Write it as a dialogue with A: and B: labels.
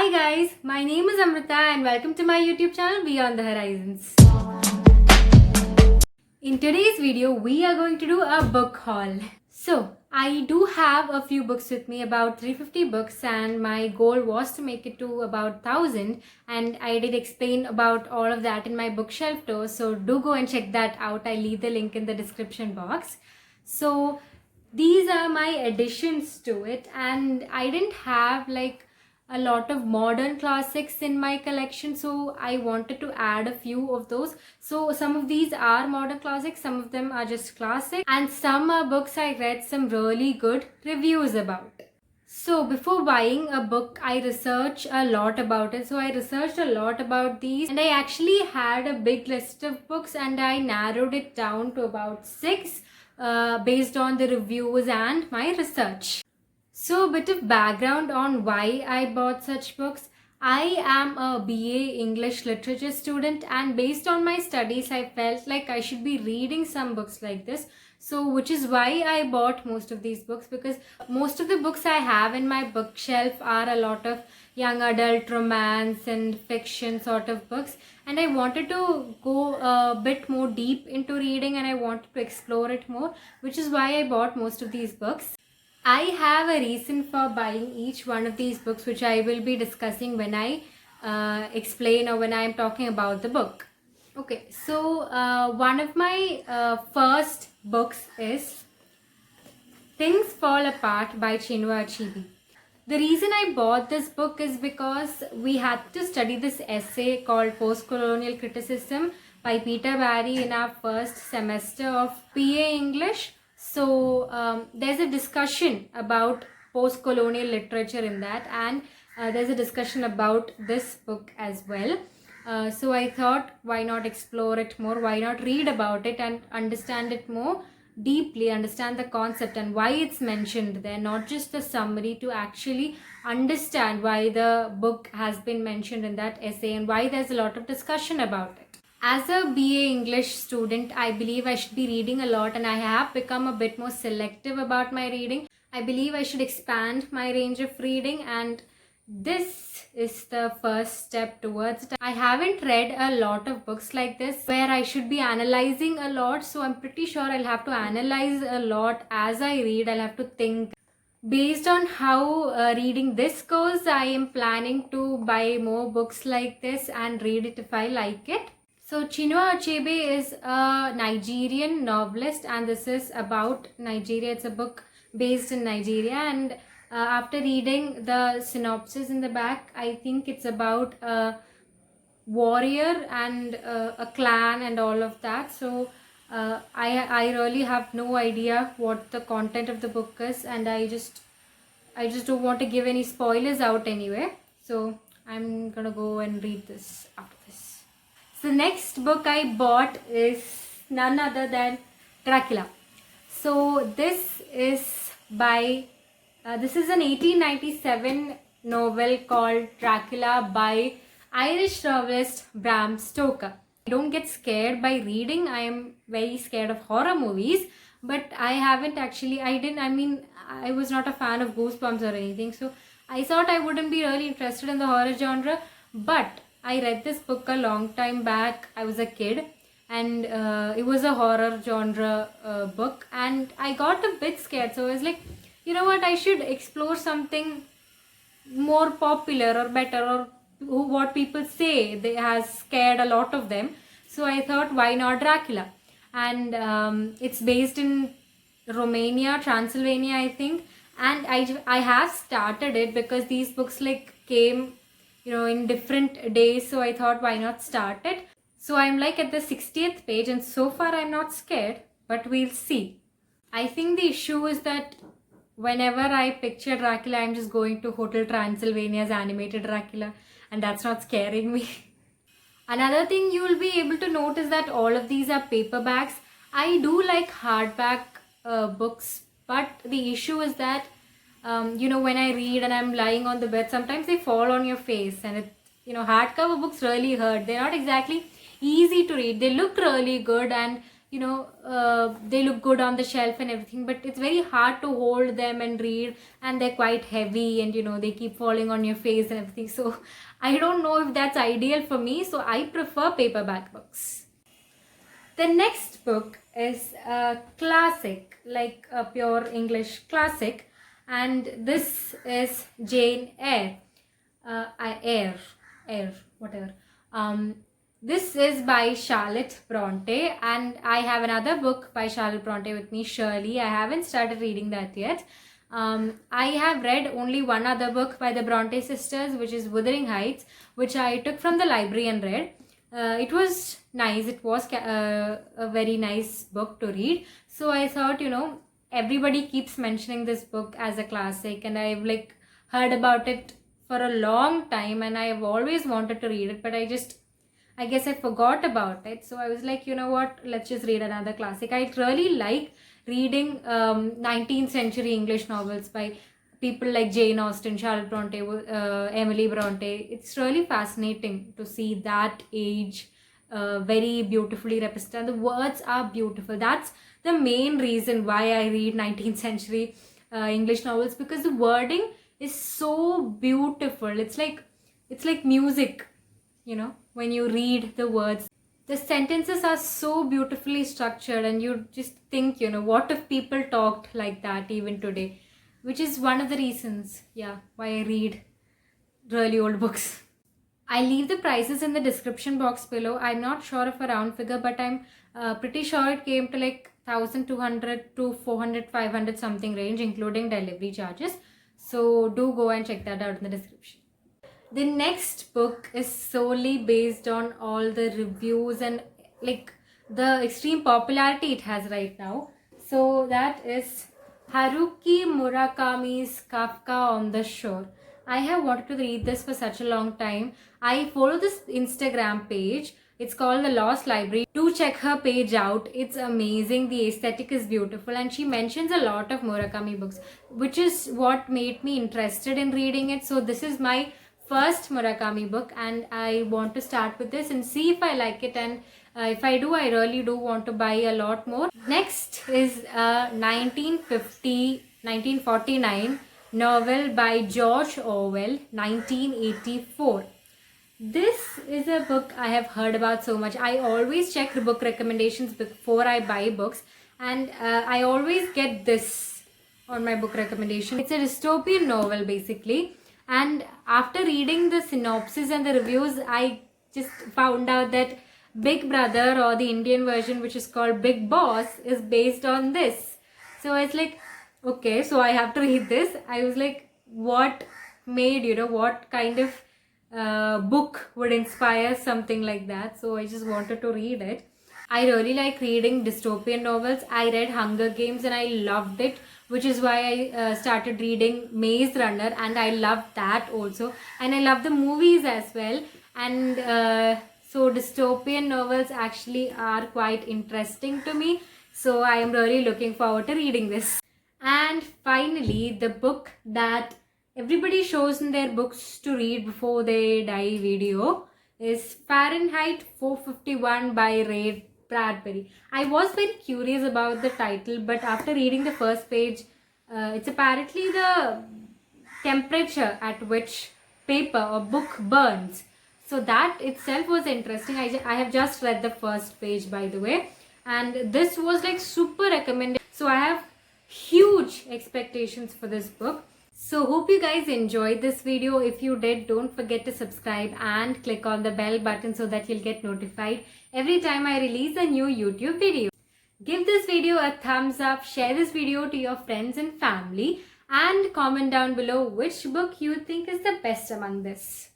A: Hi guys, my name is Amrita and welcome to my YouTube channel Beyond the Horizons. In today's video, we are going to do a book haul. So, I do have a few books with me, about 350 books, and my goal was to make it to about 1000, and I did explain about all of that in my bookshelf tour, so do go and check that out. I'll leave the link in the description box. So, these are my additions to it, and I didn't have like a lot of modern classics in my collection, so I wanted to add a few of those. So some of these are modern classics, some of them are just classic, and some are books I read some really good reviews about. So before buying a book, I research a lot about it. So I researched a lot about these, and I actually had a big list of books and I narrowed it down to about 6 based on the reviews and my research. So a bit of background on why I bought such books. I am a BA English literature student, and based on my studies I felt like I should be reading some books like this. So which is why I bought most of these books, because most of the books I have in my bookshelf are a lot of young adult romance and fiction sort of books, and I wanted to go a bit more deep into reading and I wanted to explore it more, which is why I bought most of these books. I have a reason for buying each one of these books, which I will be discussing when I explain or when I am talking about the book. Okay, so one of my first books is Things Fall Apart by Chinua Achebe. The reason I bought this book is because we had to study this essay called Post-Colonial Criticism by Peter Barry in our first semester of PA English. So there's a discussion about post-colonial literature in that, and there's a discussion about this book as well. So I thought, why not explore it more? Why not read about it and understand it more deeply, understand the concept and why it's mentioned there, not just the summary, to actually understand why the book has been mentioned in that essay and why there's a lot of discussion about it. As a BA English student, I believe I should be reading a lot, and I have become a bit more selective about my reading. I believe I should expand my range of reading, and this is the first step towards it. I haven't read a lot of books like this where I should be analyzing a lot, so I'm pretty sure I'll have to analyze a lot as I read. I'll have to think. Based on how reading this goes, I am planning to buy more books like this and read it if I like it. So Chinua Achebe is a Nigerian novelist, and this is about Nigeria. It's a book based in Nigeria, and after reading the synopsis in the back, I think it's about a warrior and a clan and all of that. So I really have no idea what the content of the book is, and I just don't want to give any spoilers out anyway. So I'm gonna go and read this after this. The next book I bought is none other than Dracula. So this is by, this is an 1897 novel called Dracula by Irish novelist Bram Stoker. I don't get scared by reading. I am very scared of horror movies, but I was not a fan of Goosebumps or anything. So I thought I wouldn't be really interested in the horror genre, but I read this book a long time back. I was a kid, and it was a horror genre book, and I got a bit scared. So I was like, you know what, I should explore something more popular or better, or what people say they has scared a lot of them. So I thought, why not Dracula? And it's based in Romania, Transylvania, I think. And I have started it because these books like came, in different days. So I thought, why not start it? So I'm like at the 60th page, and so far I'm not scared, but we'll see. I think the issue is that whenever I picture Dracula, I'm just going to Hotel Transylvania's animated Dracula, and that's not scaring me. Another thing you will be able to note is that all of these are paperbacks. I do like hardback books, but the issue is that when I read and I'm lying on the bed, sometimes they fall on your face, and hardcover books really hurt. They're not exactly easy to read. They look really good, and they look good on the shelf and everything, but it's very hard to hold them and read, and they're quite heavy, and they keep falling on your face and everything. So I don't know if that's ideal for me, so I prefer paperback books. The next book is a classic, like a pure English classic, and this is Jane Eyre. Eyre, whatever. This is by Charlotte Bronte, and I have another book by Charlotte Bronte with me, Shirley. I haven't started reading that yet. I have read only one other book by the Bronte sisters, which is Wuthering Heights, which I took from the library and read. It was nice. It was a very nice book to read. So I thought, everybody keeps mentioning this book as a classic, and I've heard about it for a long time, and I've always wanted to read it, but I guess I forgot about it. So I was like, you know what, let's just read another classic. I really like reading 19th century English novels by people like Jane Austen, Charlotte Bronte, Emily Bronte. It's really fascinating to see that age very beautifully represented. The words are beautiful. That's the main reason why I read 19th century English novels, because the wording is so beautiful. It's like music, when you read the words. The sentences are so beautifully structured, and you just think, what if people talked like that even today? Which is one of the reasons, why I read really old books. I leave the prices in the description box below. I'm not sure of a round figure, but I'm pretty sure it came to 1,200 to 400, 500 something range, including delivery charges. So do go and check that out in the description. The next book is solely based on all the reviews and the extreme popularity it has right now. So that is Haruki Murakami's Kafka on the Shore. I have wanted to read this for such a long time. I follow this Instagram page. It's called The Lost Library. Do check her page out. It's amazing. The aesthetic is beautiful, and she mentions a lot of Murakami books, which is what made me interested in reading it. So this is my first Murakami book, and I want to start with this and see if I like it, and if I do, I really do want to buy a lot more. Next is a 1949 novel by George Orwell, 1984. This is a book I have heard about so much. I always check the book recommendations before I buy books, and I always get this on my book recommendation. It's a dystopian novel basically, and after reading the synopsis and the reviews, I just found out that Big Brother, or the Indian version which is called Big Boss, is based on this. So it's like, okay, so I have to read this. I was like, what kind of book would inspire something like that? So I just wanted to read it. I really like reading dystopian novels. I read Hunger Games and I loved it, which is why I started reading Maze Runner, and I loved that also. And I love the movies as well. And so dystopian novels actually are quite interesting to me. So I am really looking forward to reading this. And finally, the book that everybody shows in their books to read before they die video is Fahrenheit 451 by Ray Bradbury. I was very curious about the title, but after reading the first page, it's apparently the temperature at which paper or book burns. So that itself was interesting. I have just read the first page, by the way, and this was super recommended. So I have huge expectations for this book. So hope you guys enjoyed this video. If you did, don't forget to subscribe and click on the bell button so that you'll get notified every time I release a new YouTube video. Give this video a thumbs up, share this video to your friends and family, and comment down below which book you think is the best among this.